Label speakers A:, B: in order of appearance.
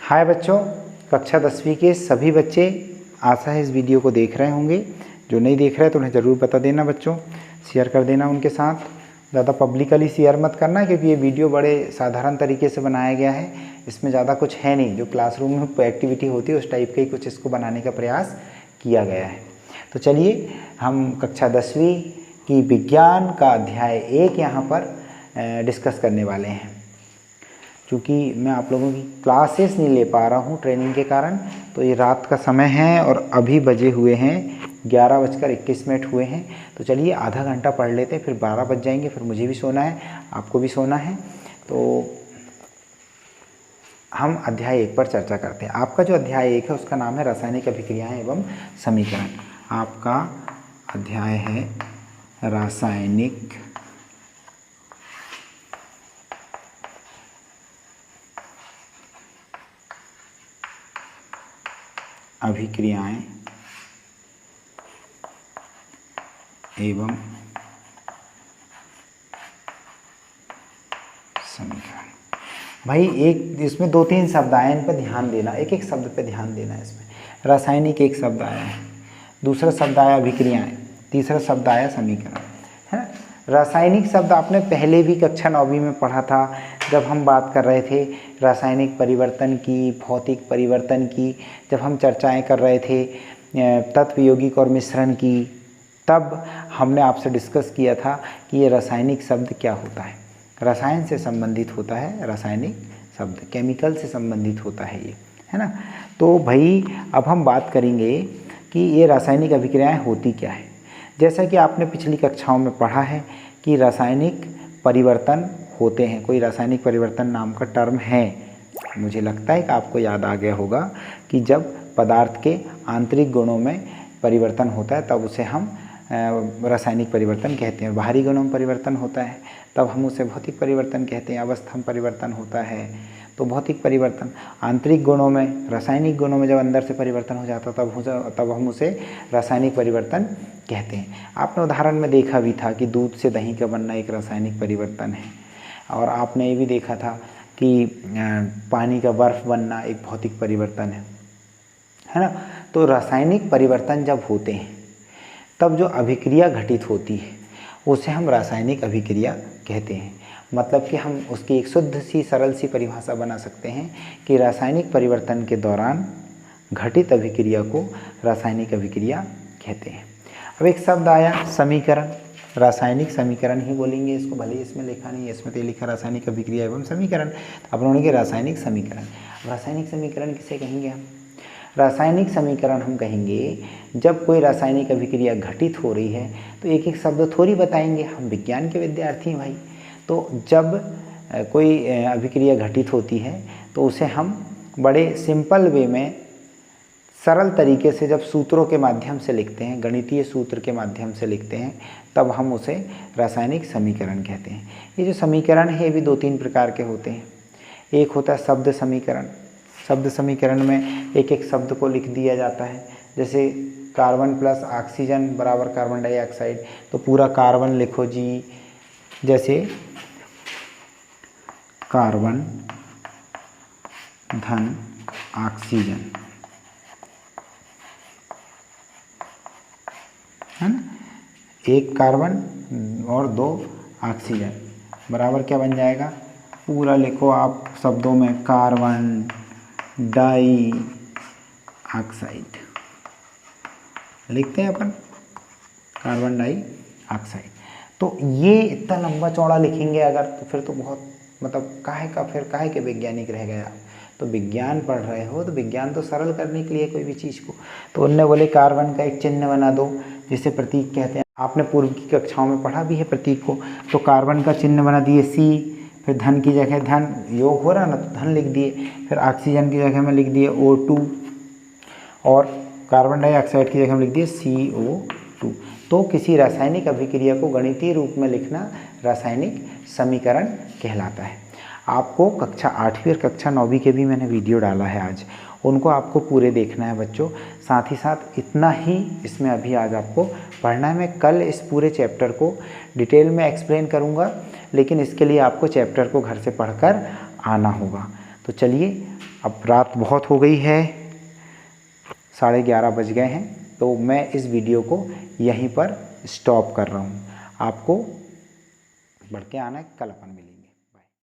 A: हाय बच्चों, कक्षा 10वीं के सभी बच्चे आशा है इस वीडियो को देख रहे होंगे। जो नहीं देख रहे तो उन्हें ज़रूर बता देना बच्चों, शेयर कर देना उनके साथ। ज़्यादा पब्लिकली शेयर मत करना क्योंकि ये वीडियो बड़े साधारण तरीके से बनाया गया है। इसमें ज़्यादा कुछ है नहीं, जो क्लासरूम में एक्टिविटी होती है उस टाइप का ही कुछ इसको बनाने का प्रयास किया गया है। तो चलिए हम कक्षा 10वीं की विज्ञान का अध्याय 1 यहाँ पर डिस्कस करने वाले हैं। क्योंकि मैं आप लोगों की क्लासेस नहीं ले पा रहा हूँ ट्रेनिंग के कारण, तो ये रात का समय है और अभी बजे हुए हैं 11:21 हुए हैं। तो चलिए आधा घंटा पढ़ लेते हैं, फिर 12 बज जाएंगे, फिर मुझे भी सोना है, आपको भी सोना है। तो हम अध्याय 1 पर चर्चा करते हैं। आपका जो अध्याय 1 है उसका नाम है रासायनिक अभिक्रियाएं एवं समीकरण। आपका अध्याय है रासायनिक अभिक्रियाएं एवं समीकरण। भाई एक इसमें 2-3 शब्द आए, इन पर ध्यान देना, एक एक शब्द पे ध्यान देना। इसमें रासायनिक एक शब्द आया है, दूसरा शब्द आया अभिक्रियाएं, तीसरा शब्द आया समीकरण, है ना। रासायनिक शब्द आपने पहले भी कक्षा 9वीं में पढ़ा था, जब हम बात कर रहे थे रासायनिक परिवर्तन की, भौतिक परिवर्तन की, जब हम चर्चाएं कर रहे थे तत्व यौगिक और मिश्रण की, तब हमने आपसे डिस्कस किया था कि ये रासायनिक शब्द क्या होता है। रसायन से संबंधित होता है रासायनिक शब्द, केमिकल से संबंधित होता है ये, है ना। तो भाई अब हम बात करेंगे कि ये रासायनिक अभिक्रियाएं होती क्या है। जैसा कि आपने पिछली कक्षाओं में पढ़ा है कि रासायनिक परिवर्तन होते हैं, कोई रासायनिक परिवर्तन नाम का टर्म है। मुझे लगता है कि आपको याद आ गया होगा कि जब पदार्थ के आंतरिक गुणों में परिवर्तन होता है तब उसे हम रासायनिक परिवर्तन कहते हैं। बाहरी गुणों में परिवर्तन होता है तब हम उसे भौतिक परिवर्तन कहते हैं। अवस्था में परिवर्तन होता है तो भौतिक परिवर्तन। आंतरिक गुणों में, रासायनिक गुणों में जब अंदर से परिवर्तन हो जाता तब हम उसे रासायनिक परिवर्तन कहते हैं। आपने उदाहरण में देखा भी था कि दूध से दही का बनना एक रासायनिक परिवर्तन है, और आपने ये भी देखा था कि पानी का बर्फ़ बनना एक भौतिक परिवर्तन है ना। तो रासायनिक परिवर्तन जब होते हैं तब जो अभिक्रिया घटित होती है उसे हम रासायनिक अभिक्रिया कहते हैं। मतलब कि हम उसकी एक शुद्ध सी सरल सी परिभाषा बना सकते हैं कि रासायनिक परिवर्तन के दौरान घटित अभिक्रिया को रासायनिक अभिक्रिया कहते हैं। अब एक शब्द आया समीकरण, रासायनिक समीकरण ही बोलेंगे इसको, भले इसमें लिखा नहीं है, इसमें तो लिखा रासायनिक अभिक्रिया एवं समीकरण। अब उन्होंने रासायनिक समीकरण, रासायनिक समीकरण किसे कहेंगे हम? रासायनिक समीकरण हम कहेंगे जब कोई रासायनिक अभिक्रिया घटित हो रही है। तो एक एक शब्द थोड़ी बताएंगे, हम विज्ञान के विद्यार्थी हैं भाई। तो जब कोई अभिक्रिया घटित होती है तो उसे हम बड़े सिंपल वे में, सरल तरीके से जब सूत्रों के माध्यम से लिखते हैं, गणितीय सूत्र के माध्यम से लिखते हैं, तब हम उसे रासायनिक समीकरण कहते हैं। ये जो समीकरण है ये भी 2-3 प्रकार के होते हैं। एक होता है शब्द समीकरण। शब्द समीकरण में एक एक शब्द को लिख दिया जाता है। जैसे कार्बन प्लस ऑक्सीजन बराबर कार्बन डाइऑक्साइड, तो पूरा कार्बन लिखो जी। जैसे कार्बन धन ऑक्सीजन, है ना। एक कार्बन और 2 ऑक्सीजन बराबर क्या बन जाएगा? पूरा लिखो आप शब्दों में, कार्बन डाई ऑक्साइड लिखते हैं अपन, कार्बन डाई ऑक्साइड। तो ये इतना लंबा चौड़ा लिखेंगे अगर, तो फिर तो बहुत मतलब काहे के वैज्ञानिक रह गए आप। तो विज्ञान पढ़ रहे हो तो विज्ञान तो सरल करने के लिए कोई भी चीज़ को, तो उनने बोले कार्बन का एक चिन्ह बना दो जिसे प्रतीक कहते हैं। आपने पूर्व की कक्षाओं में पढ़ा भी है प्रतीक को। तो कार्बन का चिन्ह बना दिए C, फिर धन की जगह धन, योग हो रहा ना तो धन लिख दिए, फिर ऑक्सीजन की जगह में लिख दिए O2, और कार्बन डाइऑक्साइड की जगह में लिख दिए CO2। तो किसी रासायनिक अभिक्रिया को गणितीय रूप में लिखना रासायनिक समीकरण कहलाता है। आपको कक्षा 8वीं और कक्षा 9वीं के भी मैंने वीडियो डाला है आज, उनको आपको पूरे देखना है बच्चों। साथ ही साथ इतना ही इसमें अभी आज आपको पढ़ना है। मैं कल इस पूरे चैप्टर को डिटेल में एक्सप्लेन करूँगा, लेकिन इसके लिए आपको चैप्टर को घर से पढ़कर आना होगा। तो चलिए अब रात बहुत हो गई है, 11:30 बज गए हैं, तो मैं इस वीडियो को यहीं पर स्टॉप कर रहा हूँ। आपको बढ़ के आना है, कल अपन मिलेंगे।